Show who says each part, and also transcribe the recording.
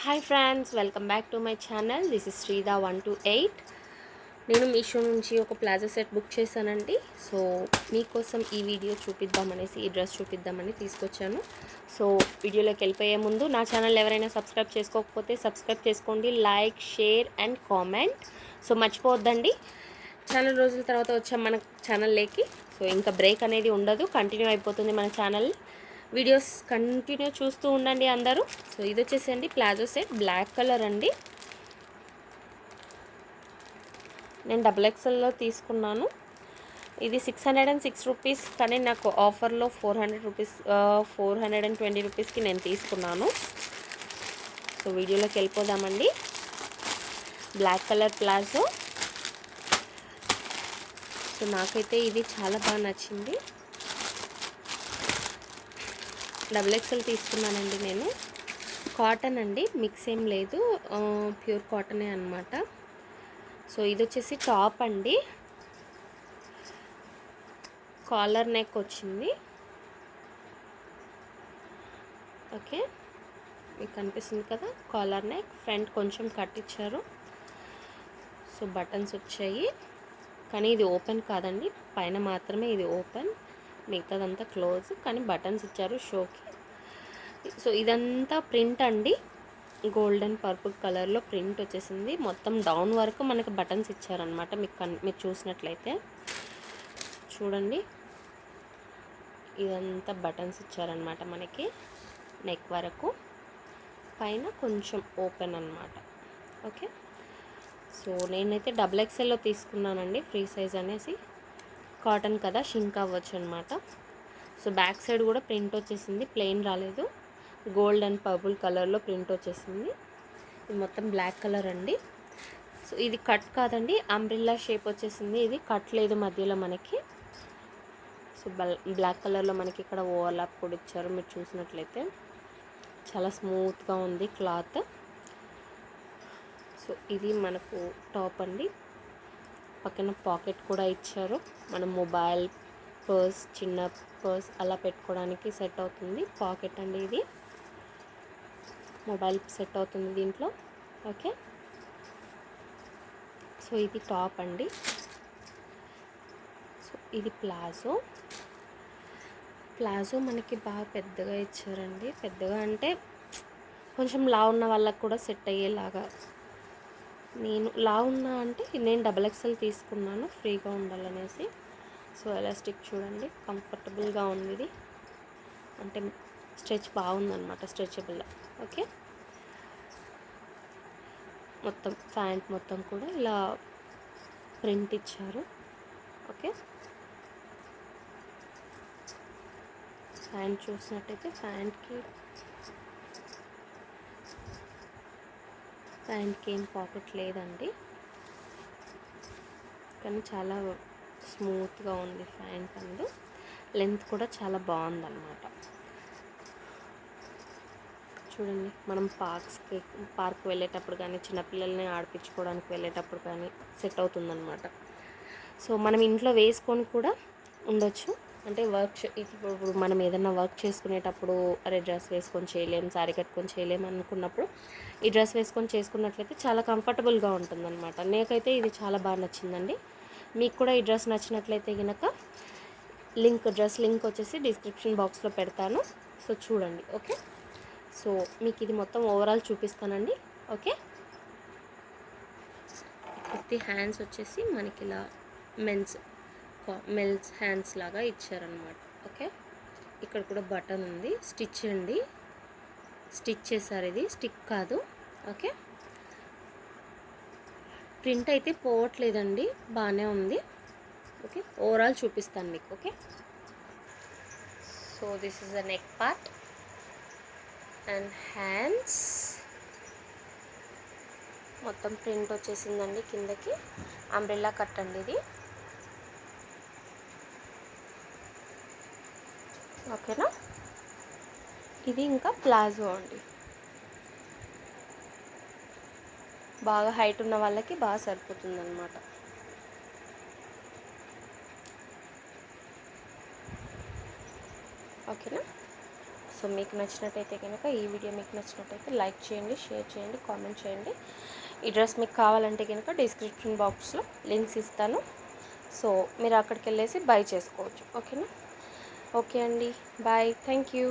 Speaker 1: Hi friends, welcome back to my channel. This is Sridha 128. నేను మీషో నుంచి ఒక ప్లాజో సెట్ బుక్ చేశానండి. సో మీకోసం ఈ వీడియో చూపిద్దామనేసి, ఈ డ్రెస్ చూపిద్దామని తీసుకొచ్చాను. సో వీడియోలోకి వెళ్ళిపోయే ముందు నా ఛానల్ ఎవరైనా సబ్స్క్రైబ్ చేసుకోకపోతే సబ్స్క్రైబ్ చేసుకోండి, like, share and comment. So మర్చిపోవద్దండి. చాలా రోజుల తర్వాత వచ్చాం మన ఛానల్లోకి. సో ఇంకా బ్రేక్ అనేది ఉండదు, కంటిన్యూ అయిపోతుంది మన ఛానల్. వీడియోస్ కంటిన్యూ చూస్తూ ఉండండి అందరూ. సో ఇది వచ్చేసండి ప్లాజో సెట్, బ్లాక్ కలర్ అండి. నేను XXLలో తీసుకున్నాను. ఇది 606 రూపీస్, కానీ నాకు ఆఫర్లో 400 రూపీస్, 420 రూపీస్కి నేను తీసుకున్నాను. సో వీడియోలోకి వెళ్ళిపోదామండి. Black colour palazzo. సో నాకైతే ఇది చాలా బాగా నచ్చింది. XXL తీసుకున్నానండి నేను. కాటన్ అండి, మిక్స్ ఏం లేదు, ప్యూర్ కాటనే అనమాట. సో ఇది వచ్చేసి టాప్ అండి, కాలర్ నెక్ వచ్చింది. ఓకే, మీకు కనిపిస్తుంది కదా కాలర్ నెక్. ఫ్రంట్ కొంచెం కట్ ఇచ్చారు. సో బటన్స్ వచ్చాయి, కానీ ఇది ఓపెన్ కాదండి, పైన మాత్రమే ఇది ఓపెన్, మిగతాదంతా క్లోజ్. కానీ బటన్స్ ఇచ్చారు షోకి. సో ఇదంతా ప్రింట్ అండి, గోల్డెన్ పర్పుల్ కలర్లో ప్రింట్ వచ్చేసింది. మొత్తం డౌన్ వరకు మనకు బటన్స్ ఇచ్చారనమాట. మీరు చూసినట్లయితే చూడండి, ఇదంతా బటన్స్ ఇచ్చారనమాట మనకి నెక్ వరకు. పైన కొంచెం ఓపెన్ అనమాట. ఓకే, సో నేనైతే XXLలో తీసుకున్నానండి, ఫ్రీ సైజ్ అనేసి. కాటన్ కదా, షింక్ అవ్వచ్చు అనమాట. సో బ్యాక్ సైడ్ కూడా ప్రింట్ వచ్చేసింది, ప్లెయిన్ రాలేదు, గోల్డ్ అండ్ పర్పుల్ కలర్లో ప్రింట్ వచ్చేసింది. ఇది మొత్తం బ్లాక్ కలర్ అండి. సో ఇది కట్ కాదండి, అంబ్రిల్లా షేప్ వచ్చేసింది. ఇది కట్ లేదు మధ్యలో మనకి. సో బ్లాక్ కలర్లో మనకి ఇక్కడ ఓవర్లాప్ కూడా ఇచ్చారు. మీరు చూసినట్లయితే చాలా స్మూత్గా ఉంది క్లాత్. సో ఇది మనకు టాప్ అండి. పక్కన పాకెట్ కూడా ఇచ్చారు. మనం మొబైల్, పర్స్, చిన్న పర్స్ అలా పెట్టుకోవడానికి సెట్ అవుతుంది పాకెట్ అండి. ఇది మొబైల్ సెట్ అవుతుంది దీంట్లో. ఓకే, సో ఇది టాప్ అండి. సో ఇది ప్లాజో. ప్లాజో మనకి బాగా పెద్దగా ఇచ్చారండి. పెద్దగా అంటే కొంచెం లా ఉన్న వాళ్ళకి కూడా సెట్ అయ్యేలాగా. నేను లా ఉన్నా అంటే నేను XXL తీసుకున్నాను, ఫ్రీగా ఉండాలనేసి. సో ఎలాస్టిక్ చూడండి, కంఫర్టబుల్గా ఉంది ఇది. అంటే స్ట్రెచ్ బాగుందన్నమాట, స్ట్రెచబుల్. ఓకే, మొత్తం ప్యాంట్ మొత్తం కూడా ఇలా ప్రింట్ ఇచ్చారు. ఓకే, ప్యాంట్ చూసినట్టయితే ప్యాంట్కి ఏం పాకెట్ లేదండి, కానీ చాలా స్మూత్గా ఉంది ప్యాంట్. అండ్ లెంత్ కూడా చాలా బాగుందన్నమాట. చూడండి, మనం పార్క్ వెళ్ళేటప్పుడు కానీ, చిన్నపిల్లల్ని ఆడిపించుకోవడానికి వెళ్ళేటప్పుడు కానీ సెట్ అవుతుందన్నమాట. సో మనం ఇంట్లో వేసుకొని కూడా ఉండొచ్చు. అంటే ఇప్పుడు మనం ఏదైనా వర్క్ చేసుకునేటప్పుడు, అరే డ్రెస్ వేసుకొని చేయలేం, శారీ కట్టుకొని చేయలేం అనుకున్నప్పుడు ఈ డ్రెస్ వేసుకొని చేసుకున్నట్లయితే చాలా కంఫర్టబుల్గా ఉంటుందన్నమాట. నాకైతే ఇది చాలా బాగా నచ్చిందండి. మీకు కూడా ఈ డ్రెస్ నచ్చినట్లయితే కనుక డ్రెస్ లింక్ వచ్చేసి డిస్క్రిప్షన్ బాక్స్లో పెడతాను. సో చూడండి. ఓకే, సో మీకు ఇది మొత్తం ఓవరాల్ చూపిస్తానండి. ఓకే, కుర్తి హ్యాండ్స్ వచ్చేసి మనకి ఇలా మెన్స్ హ్యాండ్స్ లాగా ఇచ్చారనమాట. ఓకే, ఇక్కడ కూడా బటన్ ఉంది, స్టిచ్ అండి, స్టిచ్ చేశారు, ఇది స్టిక్ కాదు. ఓకే, ప్రింట్ అయితే పోవట్లేదండి, బాగానే ఉంది. ఓకే, ఓవరాల్ చూపిస్తాను మీకు. Okay, so this is the neck part and hands. మొత్తం ప్రింట్ వచ్చేసిందండి కిందకి, అంబ్రెల్లా కట్ అండి ఇది. ఓకేనా, ఇది ఇంకా ప్లాజో అండి. బాగా హైట్ ఉన్న వాళ్ళకి బాగా సరిపోతుంది అన్నమాట. ఓకేనా, సో మీకు నచ్చినట్టయితే కనుక, ఈ వీడియో మీకు నచ్చినట్టయితే లైక్ చేయండి, షేర్ చేయండి, కామెంట్ చేయండి. ఈ డ్రెస్ మీకు కావాలంటే కనుక డిస్క్రిప్షన్ బాక్స్లో లింక్స్ ఇస్తాను. సో మీరు అక్కడికి వెళ్ళేసి బై చేసుకోవచ్చు. ఓకేనా? ఓకే అండి, బాయ్, థ్యాంక్ యూ.